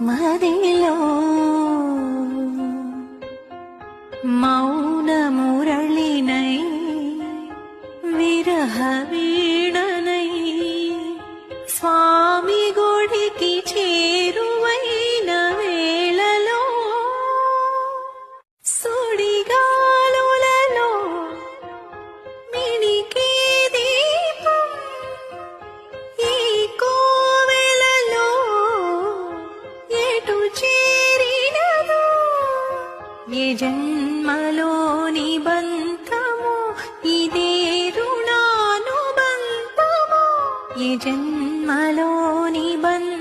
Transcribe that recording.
మదిలో మౌన మురళినై విరహ వీణనై స్వామి గుడికి చేరువైన వేళలో సుడిగాలులలో మిణికే దీపం ఈ కోవెలలో ఎటు చేరినదో ఏ జన్మలోని బంధము ఇదే రుణానుబంధము ఏ జన్మలోని బంధము